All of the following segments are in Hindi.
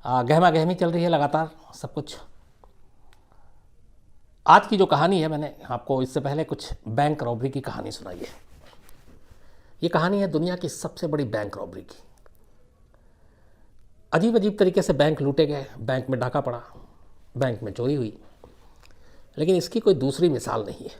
गहमा गहमी चल रही है लगातार सब कुछ। आज की जो कहानी है, मैंने आपको इससे पहले कुछ बैंक रॉबरी की कहानी सुनाई है। ये कहानी है दुनिया की सबसे बड़ी बैंक रॉबरी की। अजीब अजीब तरीके से बैंक लूटे गए, बैंक में डाका पड़ा, बैंक में चोरी हुई, लेकिन इसकी कोई दूसरी मिसाल नहीं है।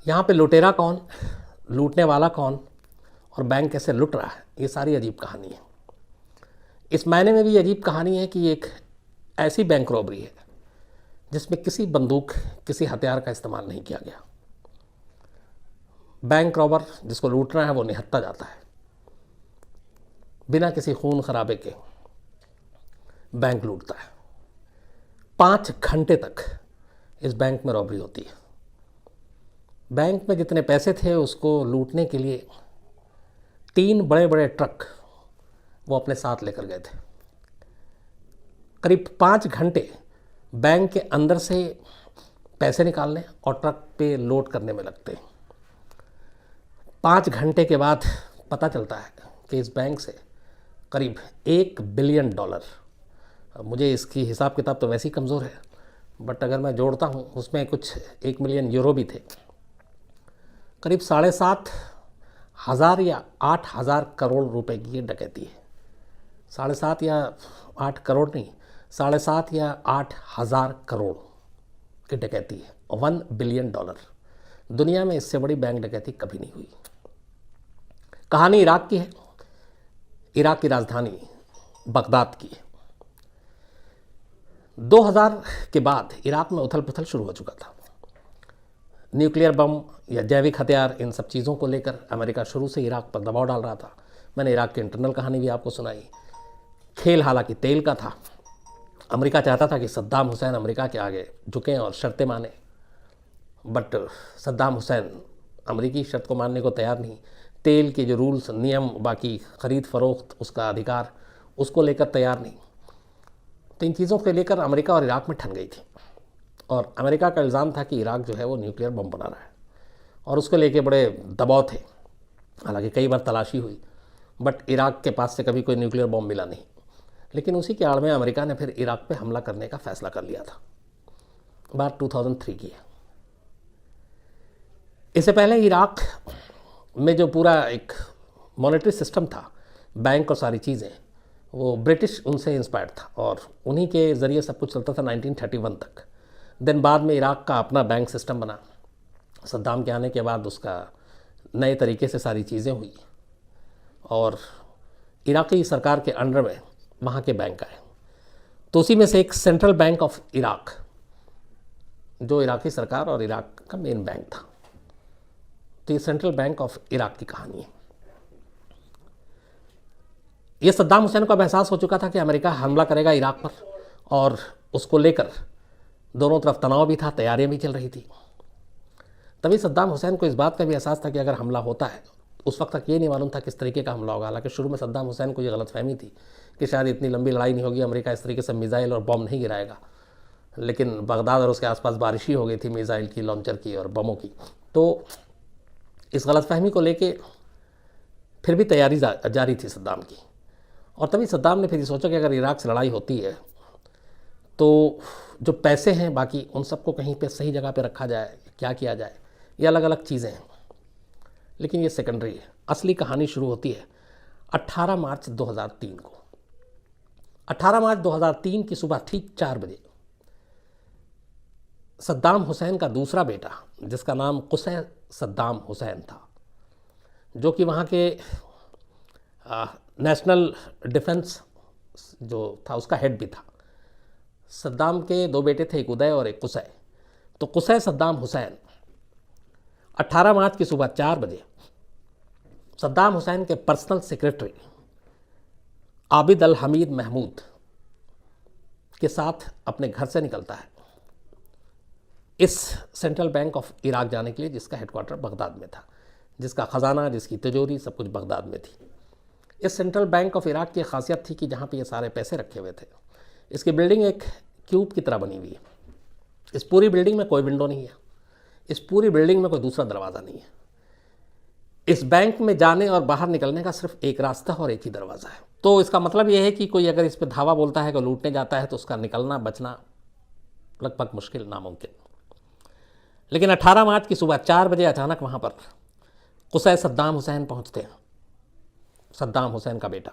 यहाँ पे लुटेरा कौन, लूटने वाला कौन और बैंक कैसे लुट रहा है, ये सारी अजीब कहानी है। इस मायने में भी अजीब कहानी है कि एक ऐसी बैंक रॉबरी है जिसमें किसी बंदूक, किसी हथियार का इस्तेमाल नहीं किया गया। बैंक रॉबर जिसको लूटना है वो निहत्था जाता है, बिना किसी खून खराबे के बैंक लूटता है। 5 घंटे तक इस बैंक में रॉबरी होती है। बैंक में जितने पैसे थे उसको लूटने के लिए 3 बड़े बड़े ट्रक वो अपने साथ लेकर गए थे। करीब 5 घंटे बैंक के अंदर से पैसे निकालने और ट्रक पे लोड करने में लगते हैं। 5 घंटे के बाद पता चलता है कि इस बैंक से करीब $1 बिलियन, मुझे इसकी हिसाब किताब तो वैसे ही कमज़ोर है, बट अगर मैं जोड़ता हूँ उसमें कुछ 1 मिलियन यूरो भी थे, करीब 7,500 या 8,000 करोड़ रुपए की ये डकैती है। 7.5 या 8 करोड़ नहीं, 7.5 या 8,000 करोड़ की डकैती है। $1 बिलियन। दुनिया में इससे बड़ी बैंक डकैती कभी नहीं हुई। कहानी इराक की है, इराक की राजधानी बगदाद की है। 2000 के बाद इराक में उथल पुथल शुरू हो चुका था। न्यूक्लियर बम या जैविक हथियार, इन सब चीज़ों को लेकर अमेरिका शुरू से इराक पर दबाव डाल रहा था। मैंने इराक की इंटरनल कहानी भी आपको सुनाई। खेल हालांकि तेल का था। अमेरिका चाहता था कि सद्दाम हुसैन अमेरिका के आगे झुकें और शर्तें माने, बट सद्दाम हुसैन अमेरिकी शर्त को मानने को तैयार नहीं। तेल के जो रूल्स, नियम, बाकी ख़रीद फरोख्त, उसका अधिकार, उसको लेकर तैयार नहीं। तो इन चीज़ों को लेकर अमेरिका और इराक में ठन गई थी, और अमेरिका का इल्ज़ाम था कि इराक जो है वो न्यूक्लियर बम बना रहा है, और उसको लेके बड़े दबाव थे। हालांकि कई बार तलाशी हुई, बट इराक के पास से कभी कोई न्यूक्लियर बम मिला नहीं। लेकिन उसी के आड़ में अमेरिका ने फिर इराक पे हमला करने का फैसला कर लिया था। बात 2003 की है। इससे पहले इराक में जो पूरा एक मॉनेटरी सिस्टम था, बैंक और सारी चीज़ें, वो ब्रिटिश उनसे इंस्पायर्ड था, और उन्हीं के ज़रिए सब कुछ चलता था 1931 तक। देन बाद में इराक का अपना बैंक सिस्टम बना। सद्दाम के आने के बाद उसका नए तरीके से सारी चीज़ें हुई, और इराकी सरकार के अंडर में वहाँ के बैंक आए। तो उसी में से एक सेंट्रल बैंक ऑफ इराक, जो इराकी सरकार और इराक का मेन बैंक था। तो ये सेंट्रल बैंक ऑफ इराक की कहानी है। ये सद्दाम हुसैन को अब एहसास हो चुका था कि अमेरिका हमला करेगा इराक पर, और उसको लेकर दोनों तरफ तनाव भी था, तैयारियां भी चल रही थी। तभी सद्दाम हुसैन को इस बात का भी एहसास था कि अगर हमला होता है, उस वक्त तक ये नहीं मालूम था किस तरीके का हमला होगा। हालांकि शुरू में सद्दाम हुसैन को ये गलतफहमी थी कि शायद इतनी लंबी लड़ाई नहीं होगी, अमेरिका इस तरीके से मिसाइल और बम नहीं गिराएगा। लेकिन बगदाद और उसके आसपास बारिश ही हो गई थी मिसाइल की, लॉन्चर की और बमों की। तो इस गलतफहमी को लेके फिर भी तैयारी जारी थी सद्दाम की। और तभी सद्दाम ने फिर सोचा कि अगर इराक से लड़ाई होती है तो जो पैसे हैं बाकी, उन सबको कहीं पे सही जगह पे रखा जाए, क्या किया जाए, ये अलग अलग चीज़ें हैं। लेकिन ये सेकेंडरी है। असली कहानी शुरू होती है 18 मार्च 2003 को। 18 मार्च 2003 की सुबह ठीक 4 बजे सद्दाम हुसैन का दूसरा बेटा, जिसका नाम कुसै सद्दाम हुसैन था, जो कि वहाँ के नेशनल डिफेंस जो था उसका हेड भी था। सद्दाम के 2 बेटे थे, एक उदय और एक कुसै। तो कुसै सद्दाम हुसैन 18 मार्च की सुबह 4 बजे सद्दाम हुसैन के पर्सनल सेक्रेटरी आबिद अल हमीद महमूद के साथ अपने घर से निकलता है इस सेंट्रल बैंक ऑफ इराक जाने के लिए, जिसका हेडक्वार्टर बगदाद में था, जिसका ख़जाना, जिसकी तिजोरी, सब कुछ बगदाद में थी। इस सेंट्रल बैंक ऑफ इराक की खासियत थी कि जहाँ पे ये सारे पैसे रखे हुए थे, इसकी बिल्डिंग एक क्यूब की तरह बनी हुई है। इस पूरी बिल्डिंग में कोई विंडो नहीं है, इस पूरी बिल्डिंग में कोई दूसरा दरवाज़ा नहीं है। इस बैंक में जाने और बाहर निकलने का सिर्फ एक रास्ता और एक ही दरवाज़ा है, तो इसका मतलब यह है कि कोई अगर इस पर धावा बोलता है कि लूटने जाता है तो उसका निकलना बचना लगभग मुश्किल, नामुमकिन। लेकिन 18 मार्च की सुबह 4 बजे अचानक वहाँ पर कुसै सद्दाम हुसैन पहुँचते हैं, सद्दाम हुसैन का बेटा,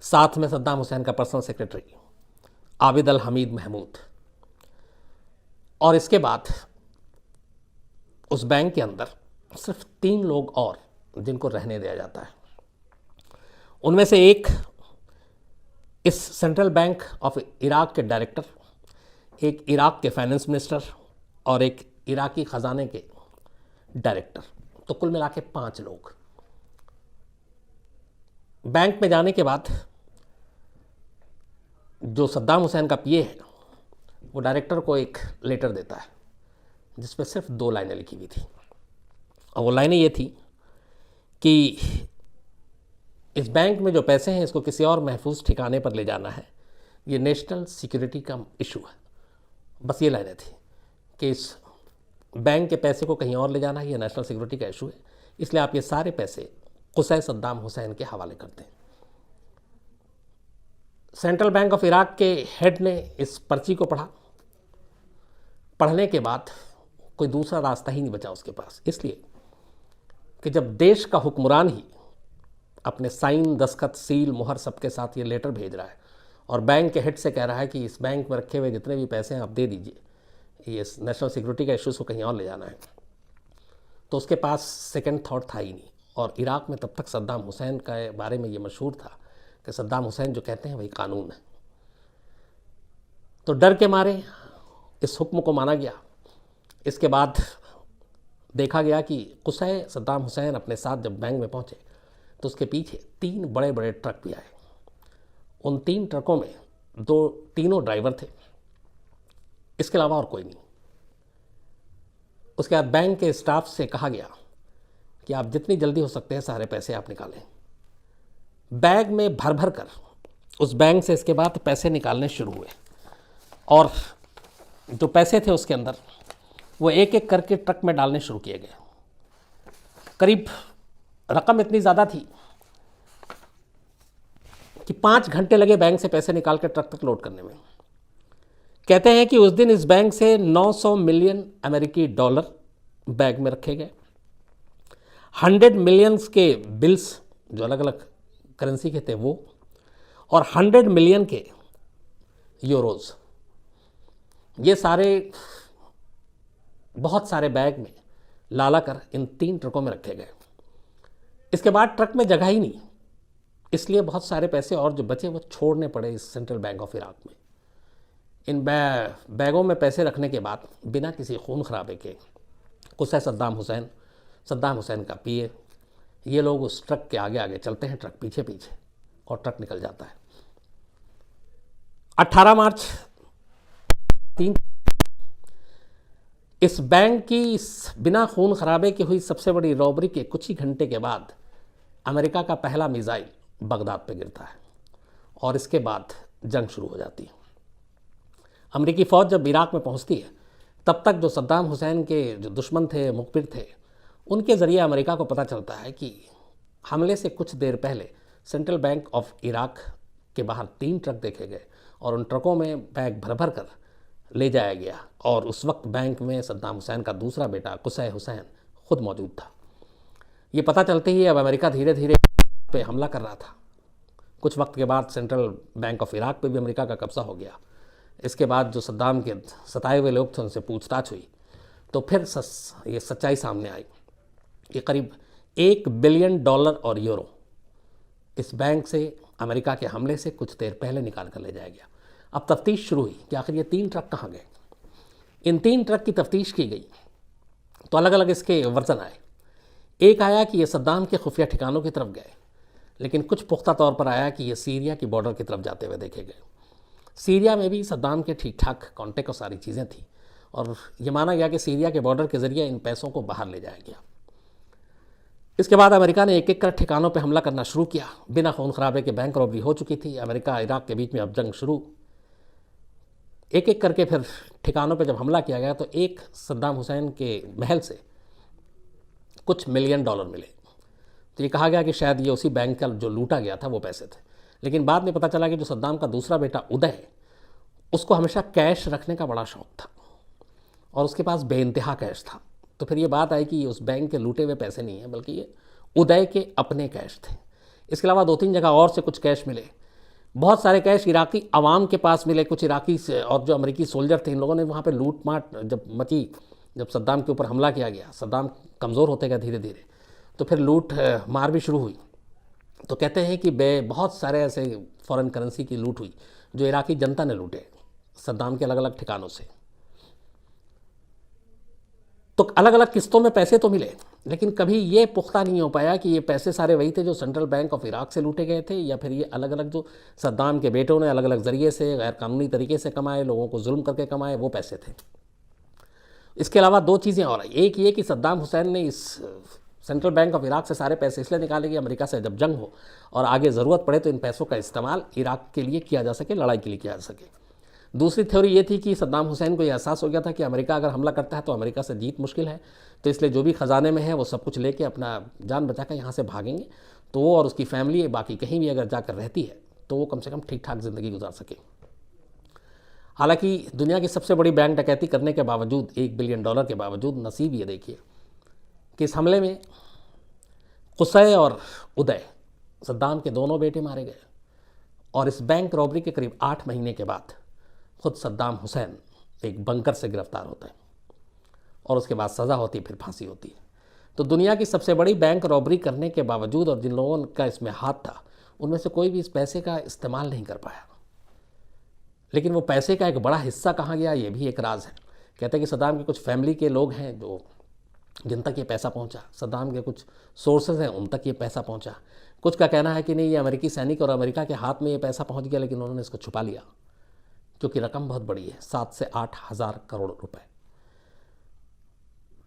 साथ में सद्दाम हुसैन का पर्सनल सेक्रेटरी आबिद अल हमीद महमूद। और इसके बाद उस बैंक के अंदर सिर्फ 3 लोग और जिनको रहने दिया जाता है। उनमें से एक इस सेंट्रल बैंक ऑफ इराक के डायरेक्टर, एक इराक के फाइनेंस मिनिस्टर और एक इराकी ख़जाने के डायरेक्टर। तो कुल मिला के 5 लोग। बैंक में जाने के बाद जो सद्दाम हुसैन का पीए है वो डायरेक्टर को एक लेटर देता है जिसमें सिर्फ 2 लाइनें लिखी हुई थी। और वो लाइनें ये थी कि इस बैंक में जो पैसे हैं इसको किसी और महफूज ठिकाने पर ले जाना है, ये नेशनल सिक्योरिटी का इशू है। बस ये लाइनें थी कि इस बैंक के पैसे को कहीं और ले जाना है, ये नेशनल सिक्योरिटी का इशू है, इसलिए आप ये सारे पैसे कुसै सद्दाम हुसैन के हवाले कर दें। सेंट्रल बैंक ऑफ इराक के हेड ने इस पर्ची को पढ़ा। पढ़ने के बाद कोई दूसरा रास्ता ही नहीं बचा उसके पास, इसलिए कि जब देश का हुक्मरान ही अपने साइन, दस्तखत, सील, मुहर सबके साथ ये लेटर भेज रहा है और बैंक के हेड से कह रहा है कि इस बैंक में रखे हुए जितने भी पैसे हैं आप दे दीजिए, ये नेशनल सिक्योरिटी का इश्यूज़ को कहीं और ले जाना है, तो उसके पास सेकंड थॉट था ही नहीं। और इराक में तब तक सद्दाम हुसैन के बारे में ये मशहूर था कि सद्दाम हुसैन जो कहते हैं वही कानून है। तो डर के मारे इस हुक्म को माना गया। इसके बाद देखा गया कि कुसै सद्दाम हुसैन अपने साथ जब बैंक में पहुंचे तो उसके पीछे 3 बड़े बड़े ट्रक भी आए। उन 3 ट्रकों में तीनों ड्राइवर थे, इसके अलावा और कोई नहीं। उसके बाद बैंक के स्टाफ से कहा गया कि आप जितनी जल्दी हो सकते हैं सारे पैसे आप निकालें। बैग में भर भर कर उस बैंक से इसके बाद पैसे निकालने शुरू हुए और जो पैसे थे उसके अंदर वो एक एक करके ट्रक में डालने शुरू किए गए। करीब रकम इतनी ज़्यादा थी कि 5 घंटे लगे बैंक से पैसे निकाल कर ट्रक तक लोड करने में। कहते हैं कि उस दिन इस बैंक से 900 मिलियन अमेरिकी डॉलर बैग में रखे गए, 100 मिलियंस के बिल्स जो अलग अलग करेंसी के थे वो, और 100 मिलियन के यूरोज़। ये सारे बहुत सारे बैग में लाला कर इन 3 ट्रकों में रखे गए। इसके बाद ट्रक में जगह ही नहीं, इसलिए बहुत सारे पैसे और जो बचे वो छोड़ने पड़े इस सेंट्रल बैंक ऑफ इराक में। इन बैगों में पैसे रखने के बाद बिना किसी खून खराबे के कुसै सद्दाम हुसैन का पीए, ये लोग उस ट्रक के आगे आगे चलते हैं, ट्रक पीछे पीछे, और ट्रक निकल जाता है। 18 मार्च 3 इस बैंक की बिना खून खराबे की हुई सबसे बड़ी रॉबरी के कुछ ही घंटे के बाद अमेरिका का पहला मिसाइल बगदाद पे गिरता है और इसके बाद जंग शुरू हो जाती है। अमेरिकी फ़ौज जब इराक में पहुंचती है तब तक जो सद्दाम हुसैन के जो दुश्मन थे, मुखबिर थे, उनके ज़रिए अमेरिका को पता चलता है कि हमले से कुछ देर पहले सेंट्रल बैंक ऑफ इराक के बाहर 3 ट्रक देखे गए और उन ट्रकों में बैग भर भर कर ले जाया गया। और उस वक्त बैंक में सद्दाम हुसैन का दूसरा बेटा कुसै हुसैन खुद मौजूद था। ये पता चलते ही अब अमेरिका धीरे धीरे पे हमला कर रहा था। कुछ वक्त के बाद सेंट्रल बैंक ऑफ इराक पे भी अमेरिका का कब्जा हो गया। इसके बाद जो सद्दाम के सताए हुए लोग थे उनसे पूछताछ हुई तो फिर ये सच्चाई सामने आई कि करीब $1 बिलियन और यूरो इस बैंक से अमेरिका के हमले से कुछ देर पहले निकाल कर ले जाया गया। अब तफ्तीश शुरू हुई कि आखिर ये 3 ट्रक कहाँ गए। इन 3 ट्रक की तफ्तीश की गई तो अलग अलग इसके वर्जन आए। एक आया कि ये सद्दाम के खुफिया ठिकानों की तरफ गए, लेकिन कुछ पुख्ता तौर पर आया कि ये सीरिया की बॉर्डर की तरफ जाते हुए देखे गए। सीरिया में भी सद्दाम के ठीक ठाक कॉन्टेक्ट और सारी चीज़ें थी और ये माना गया कि सीरिया के बॉर्डर के ज़रिए इन पैसों को बाहर ले जाया गया। इसके बाद अमेरिका ने एक एक कर ठिकानों पे हमला करना शुरू किया। बिना खून खराबे के बैंक रॉबरी हो चुकी थी। अमेरिका इराक के बीच में अब जंग शुरू। एक एक करके फिर ठिकानों पे जब हमला किया गया तो एक सद्दाम हुसैन के महल से कुछ $1 मिलियन मिले। तो ये कहा गया कि शायद ये उसी बैंक का जो लूटा गया था वो पैसे थे। लेकिन बाद में पता चला कि जो सद्दाम का दूसरा बेटा उदय है, उसको हमेशा कैश रखने का बड़ा शौक था और उसके पास बेइंतहा कैश था। तो फिर ये बात आई कि ये उस बैंक के लूटे हुए पैसे नहीं है, बल्कि ये उदय के अपने कैश थे। इसके अलावा 2-3 जगह और से कुछ कैश मिले। बहुत सारे कैश इराकी अवाम के पास मिले, कुछ इराकी से और जो अमेरिकी सोल्जर थे, इन लोगों ने वहाँ पे लूट माट जब मची, जब सद्दाम के ऊपर हमला किया गया, सद्दाम कमज़ोर होते गया धीरे धीरे, तो फिर लूट मार भी शुरू हुई। तो कहते हैं कि बहुत सारे ऐसे फॉरेन करेंसी की लूट हुई जो इराकी जनता ने लूटे सद्दाम के अलग अलग ठिकानों से। तो अलग अलग किस्तों में पैसे तो मिले, लेकिन कभी ये पुख्ता नहीं हो पाया कि ये पैसे सारे वही थे जो सेंट्रल बैंक ऑफ इराक से लूटे गए थे, या फिर ये अलग अलग जो सद्दाम के बेटों ने अलग अलग ज़रिए से गैर कानूनी तरीके से कमाए, लोगों को जुल्म करके कमाए, वो पैसे थे। इसके अलावा 2 चीज़ें और आई। एक ये कि सद्दाम हुसैन ने इस सेंट्रल बैंक ऑफ इराक से सारे पैसे इसलिए निकाले कि अमेरिका से जब जंग हो और आगे ज़रूरत पड़े तो इन पैसों का इस्तेमाल इराक के लिए किया जा सके, लड़ाई के लिए किया जा सके। दूसरी थ्योरी ये थी कि सद्दाम हुसैन को यह एहसास हो गया था कि अमेरिका अगर हमला करता है तो अमेरिका से जीत मुश्किल है, तो इसलिए जो भी ख़जाने में है वो सब कुछ लेके अपना जान बचा कर यहाँ से भागेंगे, तो वो और उसकी फैमिली बाकी कहीं भी अगर जाकर रहती है तो वो कम से कम ठीक ठाक ज़िंदगी गुजार सके। हालांकि दुनिया की सबसे बड़ी बैंक डकैती करने के बावजूद, $1 बिलियन के बावजूद, नसीब ये देखिए कि इस हमले में कुसै और उदय, सद्दाम के दोनों बेटे मारे गए। और इस बैंक रॉबरी के करीब 8 महीने के बाद खुद सद्दाम हुसैन एक बंकर से गिरफ्तार होता है और उसके बाद सज़ा होती है, फिर फांसी होती है। तो दुनिया की सबसे बड़ी बैंक रॉबरी करने के बावजूद और जिन लोगों का इसमें हाथ था, उनमें से कोई भी इस पैसे का इस्तेमाल नहीं कर पाया। लेकिन वो पैसे का एक बड़ा हिस्सा कहाँ गया, ये भी एक राज है। कहते हैं कि सद्दाम के कुछ फैमिली के लोग हैं जो जिन तक ये पैसा पहुंचा, सद्दाम के कुछ सोर्सेज हैं उन तक ये पैसा पहुंचा। कुछ का कहना है कि नहीं, ये अमेरिकी सैनिक और अमेरिका के हाथ में ये पैसा पहुंच गया, लेकिन उन्होंने इसको छुपा लिया, क्योंकि रकम बहुत बड़ी है, 7 से 8 हज़ार करोड़ रुपए।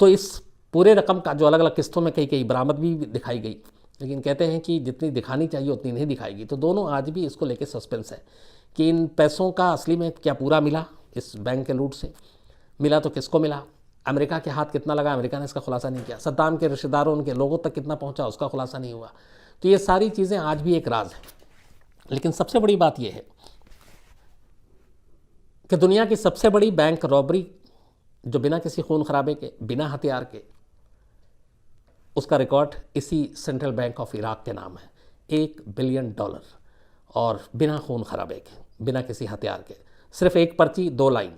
तो इस पूरे रकम का जो अलग अलग किस्तों में कई बरामद भी दिखाई गई, लेकिन कहते हैं कि जितनी दिखानी चाहिए उतनी नहीं दिखाएगी। तो दोनों आज भी इसको लेकर सस्पेंस है कि इन पैसों का असली में क्या पूरा मिला, इस बैंक के लूट से मिला तो किसको मिला, अमेरिका के हाथ कितना लगा, अमेरिका ने इसका खुलासा नहीं किया, सद्दाम के रिश्तेदारों, उनके लोगों तक कितना पहुंचा, उसका खुलासा नहीं हुआ। तो ये सारी चीज़ें आज भी एक राज है। लेकिन सबसे बड़ी बात यह है कि दुनिया की सबसे बड़ी बैंक रॉबरी जो बिना किसी खून खराबे के, बिना हथियार के, उसका रिकॉर्ड इसी सेंट्रल बैंक ऑफ इराक के नाम है। $1 बिलियन और बिना खून खराबे के, बिना किसी हथियार के, सिर्फ एक पर्ची, 2 लाइन,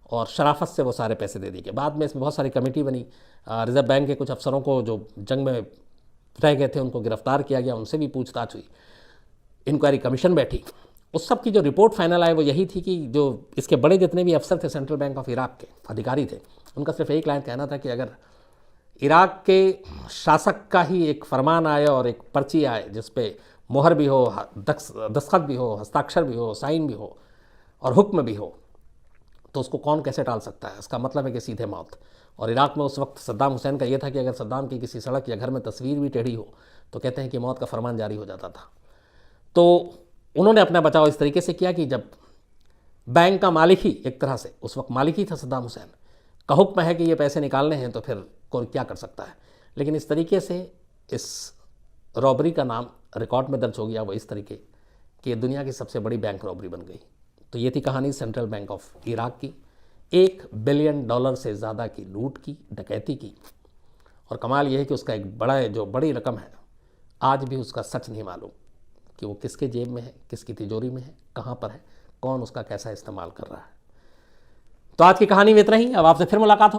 और शराफत से वो सारे पैसे दे दिए गए। बाद में इसमें बहुत सारी कमेटी बनी, रिजर्व बैंक के कुछ अफसरों को जो जंग में रह गए थे उनको गिरफ्तार किया गया, उनसे भी पूछताछ हुई, इंक्वायरी कमीशन बैठी। उस सब की जो रिपोर्ट फाइनल आई वो यही थी कि जो इसके बड़े जितने भी अफसर थे सेंट्रल बैंक ऑफ इराक के अधिकारी थे, उनका सिर्फ एक लाइन कहना था कि अगर इराक के शासक का ही एक फरमान आए और एक पर्ची आए जिस पे मोहर भी हो, दस्तखत भी हो, हस्ताक्षर भी हो, साइन भी हो और हुक्म भी हो, तो उसको कौन कैसे टाल सकता है। इसका मतलब है कि सीधे मौत। और इराक में उस वक्त सद्दाम हुसैन का ये था कि अगर सद्दाम की किसी सड़क या घर में तस्वीर भी टेढ़ी हो तो कहते हैं कि मौत का फरमान जारी हो जाता था। तो उन्होंने अपना बचाव इस तरीके से किया कि जब बैंक का मालिक ही एक तरह से उस वक्त मालिक ही था सद्दाम हुसैन, का हुक्म है कि ये पैसे निकालने हैं, तो फिर कौन क्या कर सकता है। लेकिन इस तरीके से इस रॉबरी का नाम रिकॉर्ड में दर्ज हो गया वो इस तरीके कि दुनिया की सबसे बड़ी बैंक रॉबरी बन गई। तो ये थी कहानी सेंट्रल बैंक ऑफ इराक की, $1 बिलियन से ज़्यादा की लूट की, डकैती की। और कमाल ये है कि उसका एक बड़ी रकम है, आज भी उसका सच नहीं मालूम कि वो किसके जेब में है, किसकी तिजोरी में है, कहाँ पर है, कौन उसका कैसा इस्तेमाल कर रहा है। तो आज की कहानी में इतना ही। अब आपसे फिर मुलाकात हो।